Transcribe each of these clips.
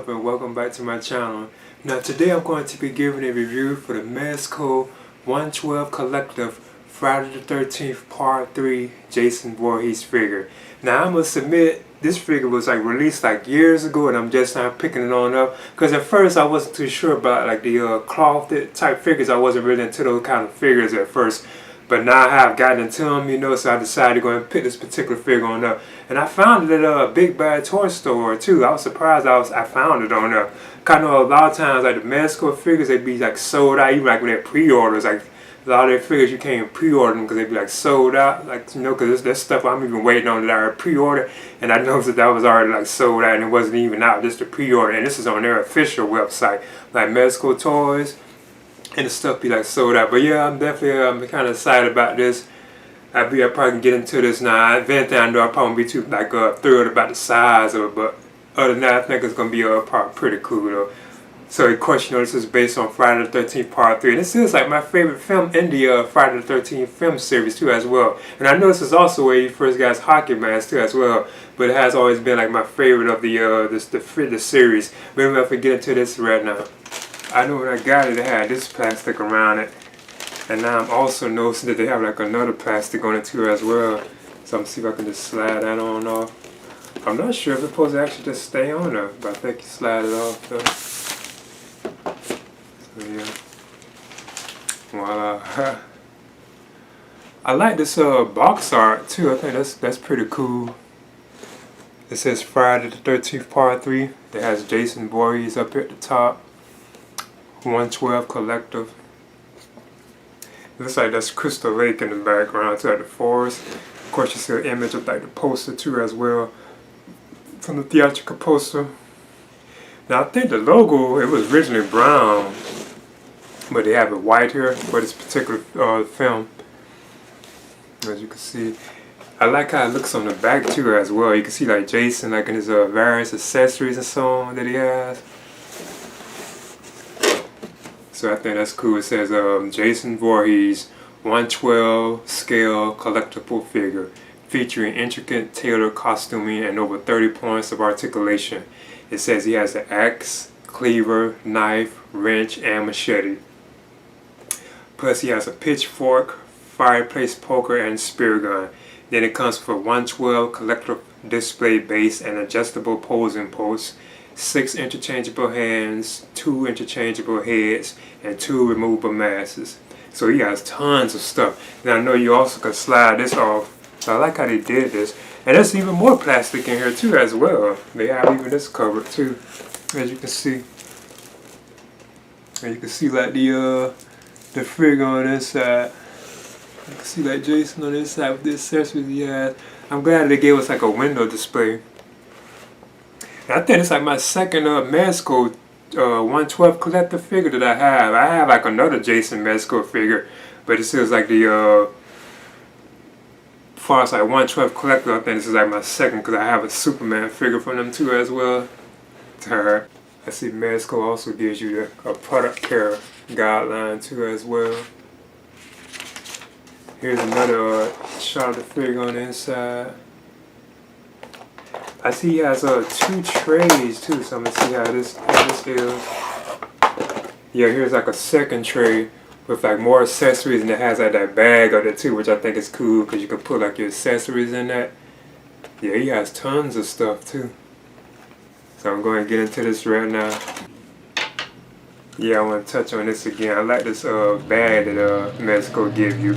up and welcome back to my channel. Now today I'm going to be giving a review for the Mezco 112 Collective Friday the 13th Part 3 Jason Voorhees figure. Now I must admit this figure was released years ago and I'm just now picking it on up because at first I wasn't too sure about the cloth type figures. I wasn't really into those kind of figures at first. But now I have gotten into them, so I decided to go and pick this particular figure on up. And I found it at a Big Bad Toy Store too. I was surprised I found it on there. Kind of a lot of times the Mezco figures, they be sold out, even when they're pre-orders. A lot of their figures you can't pre-order them because they be sold out. Because there's stuff I'm even waiting on that I pre-order. And I noticed that was already sold out and it wasn't even out, just a pre-order. And this is on their official website, Mezco Toyz. And the stuff be sold out. But yeah, I'm definitely kind of excited about this. I probably can get into this now. If anything, I know I probably won't be too thrilled about the size of it. But other than that, I think it's gonna be probably pretty cool though. So of course, this is based on Friday the 13th Part 3. And this is my favorite film in the Friday the 13th film series too as well. And I know this is also where he first got his hockey mask too as well. But it has always been my favorite of the series. Maybe if we get into this right now. I know when I got it, it had this plastic around it. And now I'm also noticing that they have another plastic on it too as well. So I'm gonna see if I can just slide that on off. I'm not sure if it's supposed to actually just stay on there, but I think you slide it off though. So yeah. Voila. I like this box art too. I think that's pretty cool. It says Friday the 13th Part 3. It has Jason Voorhees up here at the top. 112 Collective. It looks like that's Crystal Lake in the background too, the forest. Of course you see an image of the poster too as well from the theatrical poster. Now I think the logo, it was originally brown, but they have it white here for this particular film. As you can see, I like how it looks on the back too as well. You can see Jason in his various accessories and so on that he has. So I think that's cool. It says Jason Voorhees 112 scale collectible figure featuring intricate tailored costuming and over 30 points of articulation. It says he has an axe, cleaver, knife, wrench, and machete. Plus he has a pitchfork, fireplace poker, and spear gun. Then it comes for 112 collector display base and adjustable posing posts, 6 interchangeable hands, 2 interchangeable heads, and 2 removable masks. So he has tons of stuff. Now I know you also can slide this off. So I like how they did this. And there's even more plastic in here too as well. They have even this covered too, as you can see. And you can see the figure on this side. You can see Jason on this side with the accessories he has. I'm glad they gave us a window display. I think it's my second Mezco 112 collective figure that I have. I have another Jason Mezco figure, but this is the as far as 112 collective, I think this is my second because I have a Superman figure from them too as well. I see Mezco also gives you a product care guideline too as well. Here's another shot of the figure on the inside. I see he has 2 trays too, so I'm gonna see how this is. Yeah, here's a second tray with more accessories, and it has that bag of it too, which I think is cool because you can put your accessories in that. Yeah, he has tons of stuff too. So I'm going to get into this right now. Yeah, I want to touch on this again. I like this bag that Mezco give you.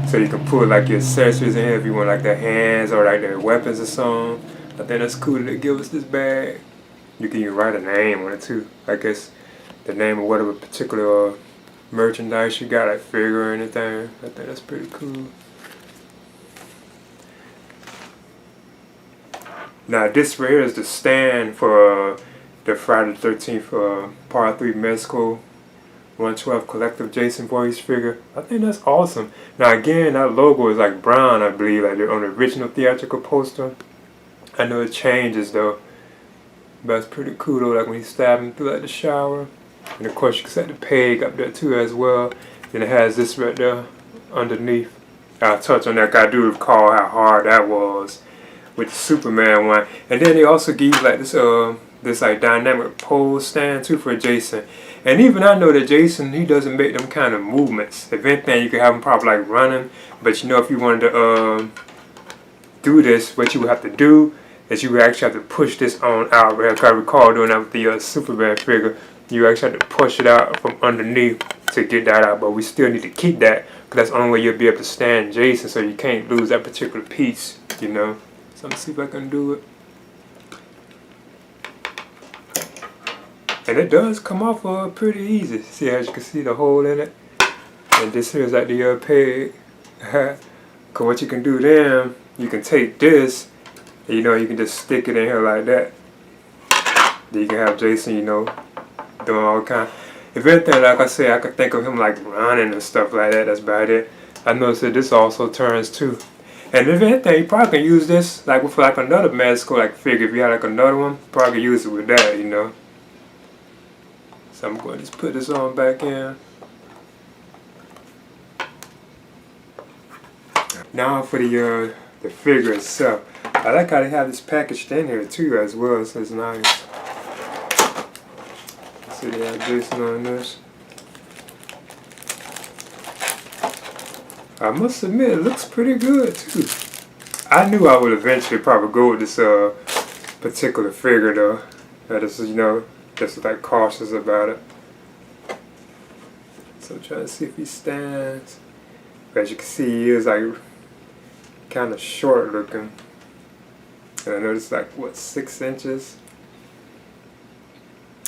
So you can put your accessories in here if you want the hands or the weapons or something. I think that's cool that they give us this bag. You can even write a name on it too. I guess the name of whatever particular merchandise you got, figure or anything. I think that's pretty cool. Now this right here is the stand for the Friday the 13th Part 3 Mezco 112 collective Jason Voorhees figure. I think that's awesome. Now again, that logo is brown, I believe, on the original theatrical poster. I know it changes though, but it's pretty cool though, when he's stabbing through the shower. And of course you can set the peg up there too as well. Then it has this right there underneath. I'll touch on that. I do recall how hard that was with the Superman one. And then they also give you this this like dynamic pole stand too for Jason. And even I know that Jason, he doesn't make them kind of movements. If anything, you could have him probably like running. But you know, if you wanted to do this, what you would have to do is you would actually have to push this on out. If I recall doing that with the Superman figure, you actually have to push it out from underneath to get that out. But we still need to keep that, because that's the only way you'll be able to stand Jason, so you can't lose that particular piece, you know. So let me see if I can do it. And it does come off pretty easy. See, as you can see the hole in it. And this here is like the peg. Because what you can do then, you can take this, and, you know, you can just stick it in here like that. Then you can have Jason, you know, doing all kind. If anything, like I say, I could think of him like running and stuff like that. That's about it. I noticed that this also turns too. And if anything, you probably can use this like with like another Mezco like figure. If you had like another one, probably can use it with that, you know. So I'm going to just put this on back in. Now for the figure itself. I like how they have this packaged in here too as well, so it's nice. See, they have Jason on this. I must admit, it looks pretty good too. I knew I would eventually probably go with this particular figure though. That is, you know, just like cautious about it. So I'm trying to see if he stands. As you can see, he is like kind of short looking. And I noticed like what, 6 inches.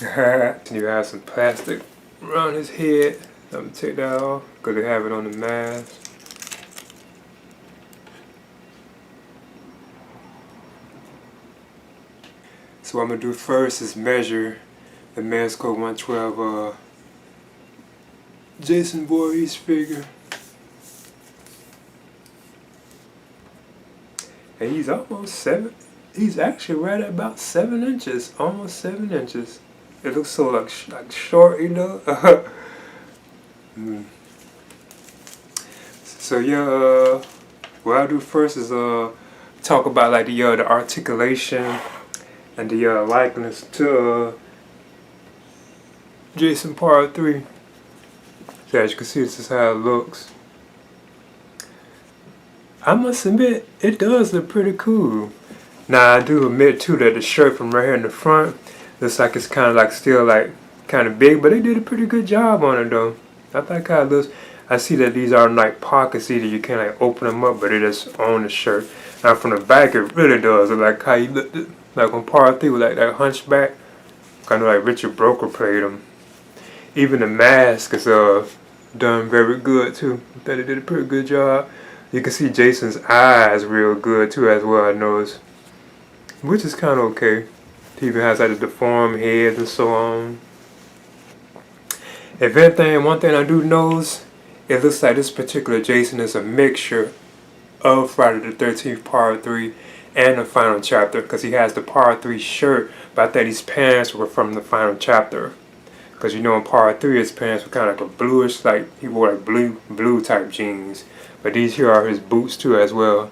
And you have some plastic around his head. I'm gonna take that off because they have it on the mask. So what I'm gonna do first is measure the Mezco 112 Jason Voorhees figure. And he's almost 7. He's actually right at about 7 inches, almost 7 inches. It looks so like short, you know. So yeah, what I'll do first is talk about like the articulation and the likeness to Jason Part 3. So as you can see, this is how it looks. I must admit, it does look pretty cool. Now I do admit too that the shirt from right here in the front looks like it's kind of like still like kind of big, but they did a pretty good job on it though. I like how it looks. I see that these are like pockets either. You can't like open them up, but it is on the shirt. Now from the back, it really does look like how you looked at, like on Part 3 with like that hunchback, kind of like Richard Broker played him. Even the mask is done very good too. I thought they did a pretty good job. You can see Jason's eyes real good too as well, I noticed. Which is kind of okay. He even has like a deformed head and so on. If anything, one thing I do notice, it looks like this particular Jason is a mixture of Friday the 13th Part 3 and the final chapter, because he has the Part 3 shirt, but I think these pants were from the final chapter. Because you know in Part 3 his pants were kind of like a bluish, like he wore like blue type jeans. But these here are his boots too as well.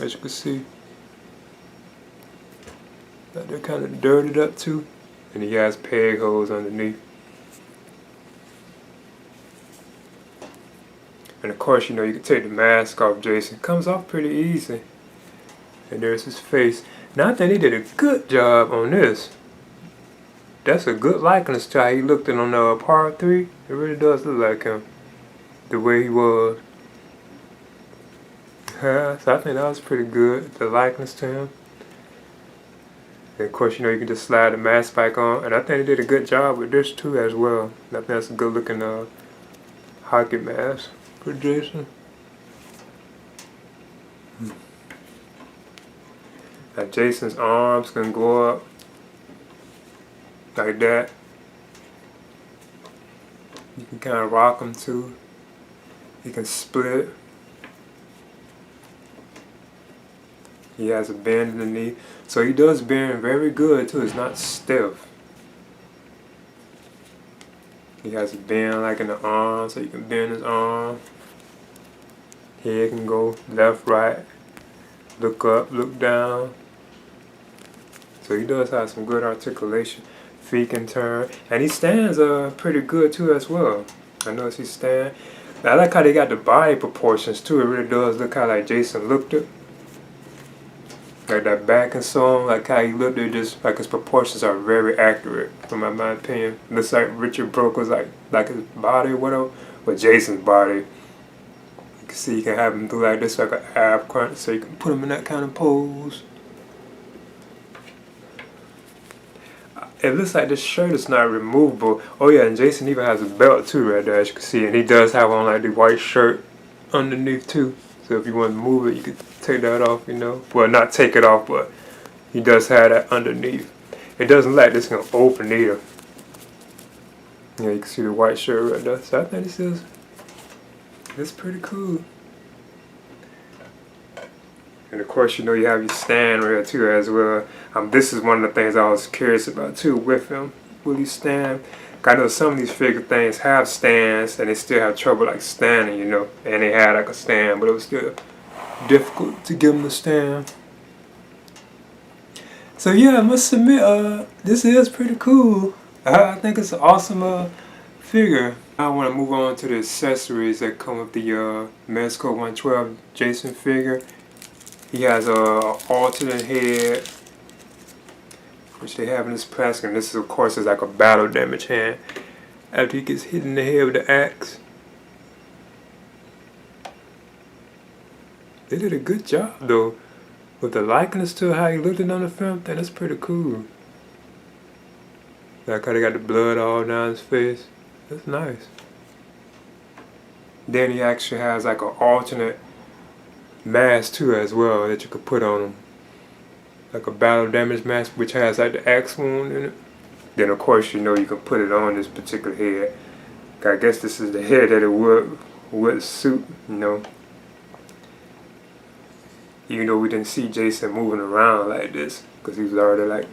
As you can see. They're kind of dirtied up too. And he has peg holes underneath. And of course, you know, you can take the mask off Jason. It comes off pretty easy. And there's his face. Now I think they did a good job on this. That's a good likeness to how he looked in on Part 3. It really does look like him. The way he was. So I think that was pretty good, the likeness to him. And of course, you know, you can just slide the mask back on. And I think they did a good job with this too as well. I think that's a good looking hockey mask for Jason. Now Jason's arms can go up like that. You can kind of rock them too. You can split. He has a bend in the knee. So he does bend very good too. It's not stiff. He has a bend like in the arm, so you can bend his arm. Head can go left, right, look up, look down. So he does have some good articulation. Feet can turn. And he stands pretty good too as well. I notice he stand. I like how they got the body proportions too. It really does look kind of like Jason looked it. Like that back and so on, like how he looked at, just like his proportions are very accurate, from my opinion. Looks like Richard Brooke was like his body or whatever, but Jason's body. You can see you can have him do like this, like an ab crunch, so you can put him in that kind of pose. It looks like this shirt is not removable. Oh yeah, and Jason even has a belt too right there, as you can see, and he does have on like the white shirt underneath too. So if you want to move it, you could take that off, you know. Well, not take it off, but he does have that underneath. It doesn't look like this gonna open either. Yeah, you can see the white shirt right there. So I think it's pretty cool. And of course, you know, you have your stand right too as well. This is one of the things I was curious about too with him. Will he stand? I know some of these figure things have stands and they still have trouble like standing, you know. And they had like a stand, but it was still difficult to get them to stand. So yeah, I must admit, this is pretty cool. I think it's an awesome figure. I want to move on to the accessories that come with the Mezco 112 Jason figure. He has a alternate head, which they have in this plastic, and this is, of course, is like a battle damage hand after he gets hit in the head with the axe. They did a good job though with the likeness to how he looked it on the film. That's pretty cool. Like how they got the blood all down his face. That's nice. Then he actually has like an alternate mask too as well that you could put on him. Like a battle damage mask which has like the axe wound in it. Then of course you know you can put it on this particular head. I guess this is the head that it would suit, you know. Even though we didn't see Jason moving around like this, because he was already like,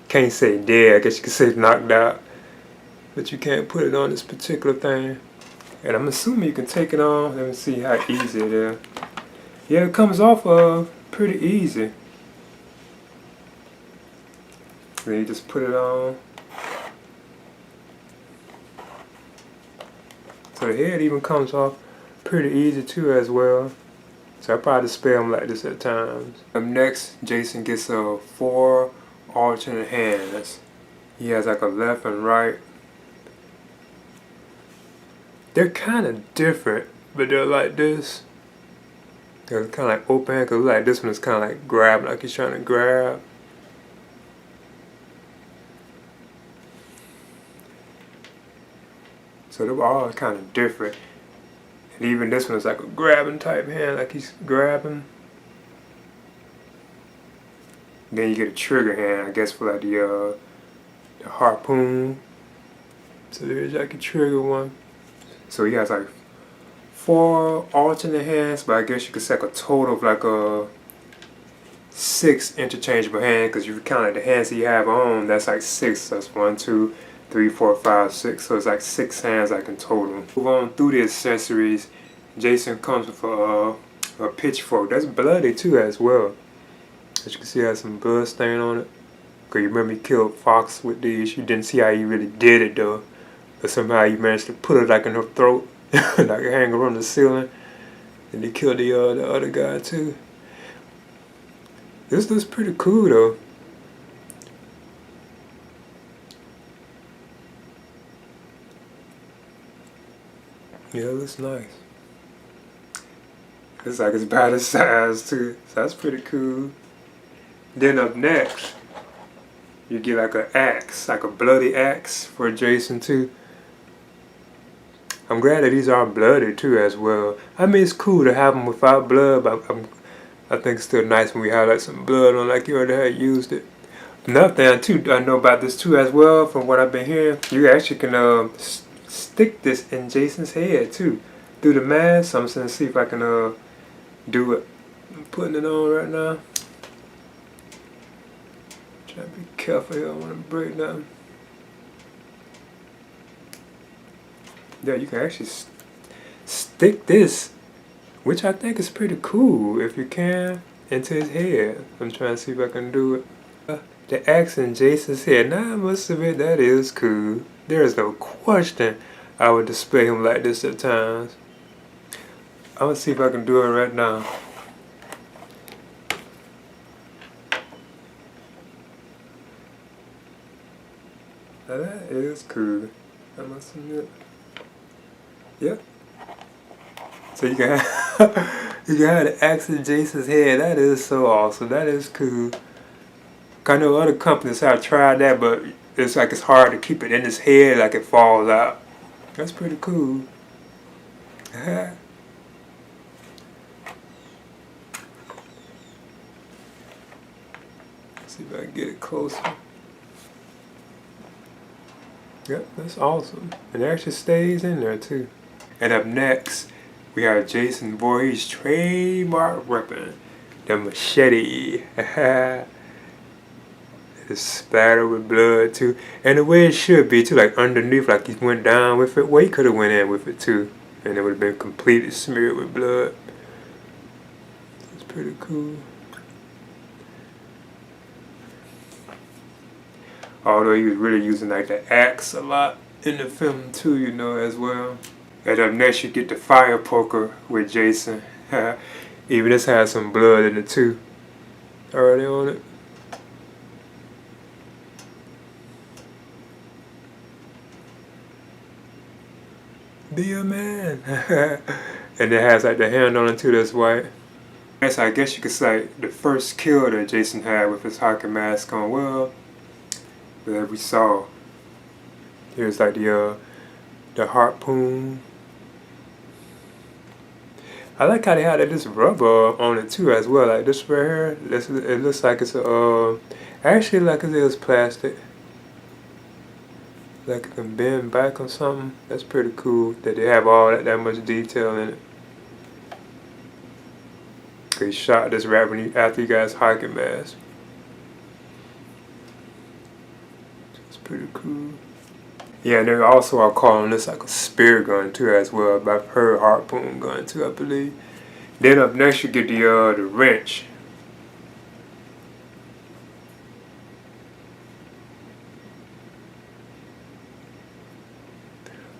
can't say dead, I guess you could say knocked out. But you can't put it on this particular thing. And I'm assuming you can take it on. Let me see how easy it is. Yeah, it comes off pretty easy. Then you just put it on. So the head even comes off pretty easy too as well. So I probably spell him like this at times. Up next, Jason gets 4 alternate hands. He has like a left and right. They're kind of different, but they're like this. They're kind of like open hand, because like this one is kind of like grab, like he's trying to grab. So they're all kind of different. And even this one is like a grabbing type hand, like he's grabbing. Then you get a trigger hand, I guess, for like the harpoon. So there's like a trigger one. So he has like 4 alternate hands, but I guess you could say like a total of like 6 interchangeable hands, because if you count like the hands that you have on, that's like 6. So that's 1, 2, 3, 4, 5, 6. So it's like 6 hands like in total. Move on through the accessories. Jason comes with a pitchfork. That's bloody too as well. As you can see, it has some blood stain on it. Cause you remember he killed Fox with these. You didn't see how he really did it though. But somehow he managed to put it like in her throat, like a hanger on the ceiling. And he killed the other guy too. This looks pretty cool though. Yeah, it looks nice. It's like it's about his size too, so that's pretty cool. Then up next, you get like an axe, like a bloody axe for Jason too. I'm glad that these are bloody too as well. I mean, it's cool to have them without blood, but I think it's still nice when we have like some blood on, like you already had used it. Another thing too, I know about this too as well, from what I've been hearing, you actually can stick this in Jason's head too, through the mask. So I'm just gonna see if I can do it. I'm putting it on right now. Try to be careful here, I don't want to break nothing. Yeah, you can actually stick this, which I think is pretty cool if you can, into his head. I'm trying to see if I can do it. The axe in Jason's head. Now I must admit that is cool. There is no question I would display him like this at times. I'm gonna see if I can do it right now. Now that is cool. I must admit. Yep. So you can have, you can have the axe in Jason's head. That is so awesome. That is cool. I know other companies have tried that, but it's like it's hard to keep it in his head, like it falls out. That's pretty cool. Let's see if I can get it closer. Yep, that's awesome. And it actually stays in there too. And up next, we have Jason Voorhees' trademark weapon, the machete. It's splattered with blood too. And the way it should be too, like underneath, like he went down with it. Well, he could have went in with it too. And it would have been completely smeared with blood. It's pretty cool. Although he was really using like the axe a lot in the film too, you know, as well. And up next you get the fire poker with Jason. Even this has some blood in it too. Already on it. Be a man. And it has like the hand on it too that's white. Yes, I guess you could say the first kill that Jason had with his hockey mask on. Well, that we saw. Here's like the harpoon. I like how they had this rubber on it too as well. Like this right here, it looks like it's actually like it is plastic. Like it can bend back or something. That's pretty cool that they have all that much detail in it. He shot this right after he got his hockey mask. It's pretty cool. Yeah, and they also are calling this like a spear gun too as well. But I've heard harpoon gun too, I believe. Then up next you get the wrench.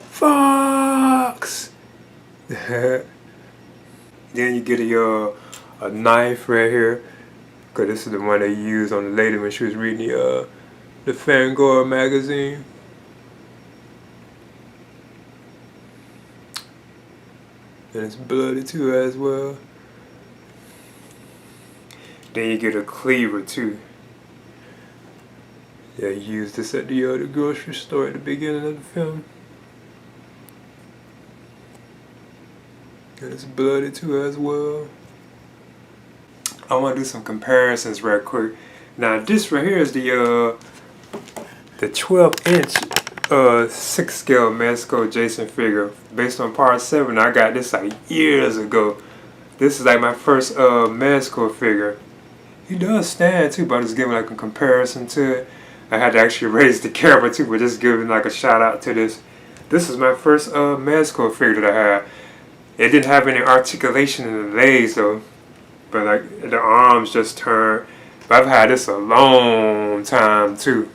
Fox. Then you get a knife right here, cause this is the one they used on the lady when she was reading the Fangor magazine. And it's bloody too as well. Then you get a cleaver too. Yeah, he used this at the grocery store at the beginning of the film. And it's bloody too as well. I want to do some comparisons real quick. Now this right here is the 12-inch 6-scale Mezco Jason figure based on part 7. I got this like years ago. This is like my first Mezco figure. He does stand too, but I'm just giving like a comparison to it. I had to actually raise the camera too, but just giving like a shout out to this. This is my first Mezco figure that I had. It didn't have any articulation in the legs though, but like the arms just turned. But I've had this a long time too.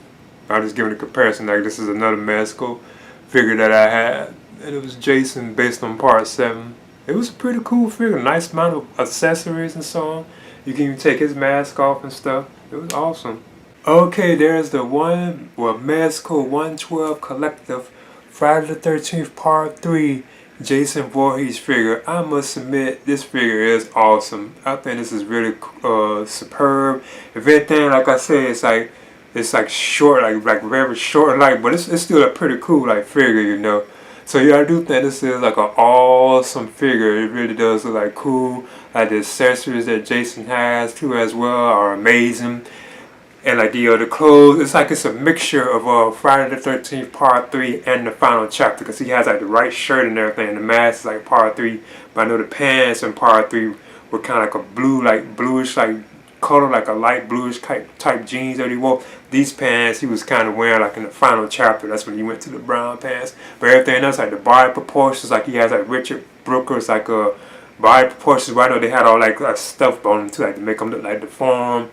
I'm just giving a comparison. Like this is another Mezco figure that I had, and it was Jason based on part 7. It was a pretty cool figure, nice amount of accessories and so on. You can even take his mask off and stuff. It was awesome. Okay, there's the Mezco 112 Collective Friday the 13th Part 3 Jason Voorhees figure. I must admit, this figure is awesome. I think this is really superb. If anything, like I said, it's like short, like very short, like, but it's still a pretty cool like figure, you know. So yeah, I do think this is like an awesome figure. It really does look like cool. Like the accessories that Jason has too as well are amazing. And like the clothes, it's like it's a mixture of Friday the 13th Part 3 and the final chapter, because he has like the right shirt and everything, and the mask is like Part 3. But I know the pants in Part 3 were kind of like a blue, like bluish, like color, like a light bluish type jeans that he wore. These pants he was kind of wearing like in the final chapter. That's when he went to the brown pants. But everything else, like the body proportions, like he has like Richard Brooker's like body proportions. But I know they had all like stuff on him too, like to make him look like deformed.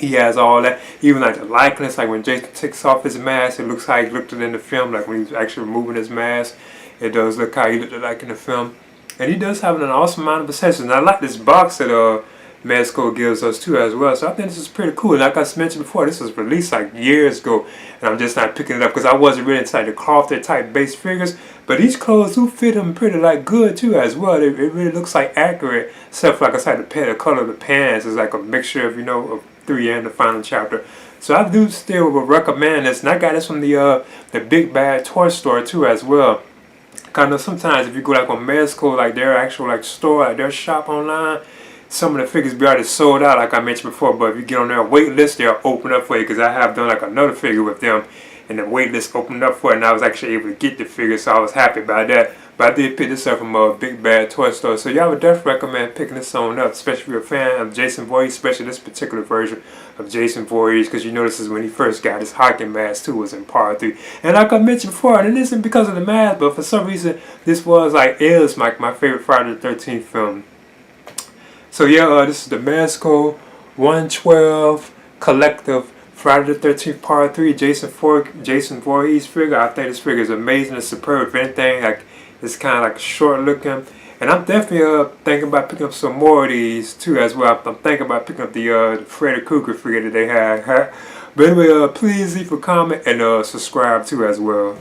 He has all that, even like the likeness, like when Jason takes off his mask, it looks how he looked in the film, like when he's actually removing his mask. It does look how he looked like in the film. And he does have an awesome amount of accessories. And I like this box that Mezco gives us too as well. So I think this is pretty cool. Like I mentioned before, this was released like years ago. And I'm just not picking it up because I wasn't really into like the crafted type base figures. But these clothes do fit him pretty like good too as well. It really looks like accurate. Except for like I said, the color of the pants is like a mixture of, you know, of 3 and the final chapter. So I do still would recommend this. And I got this from the Big Bad Toy Store too as well. Kind of sometimes if you go like on Mezco, like their actual like store, like their shop online, some of the figures be already sold out like I mentioned before. But if you get on their wait list, they'll open up for you, because I have done like another figure with them and the wait list opened up for it, and I was actually able to get the figure, so I was happy about that. But I did pick this up from a Big Bad Toy Store, so y'all would definitely recommend picking this on up, especially if you're a fan of Jason Voorhees, especially this particular version of Jason Voorhees, because you know this is when he first got his hockey mask too, was in part 3. And like I mentioned before, and it isn't because of the mask, but for some reason this was my favorite Friday the 13th film. So yeah, this is the Mezco 112 Collective Friday the 13th Part 3 Jason Voorhees figure. I think this figure is amazing and superb. If anything, like it's kind of like short looking. And I'm definitely thinking about picking up some more of these too as well. I'm thinking about picking up the Freddy Krueger figure that they had. But anyway, please leave a comment and subscribe too as well.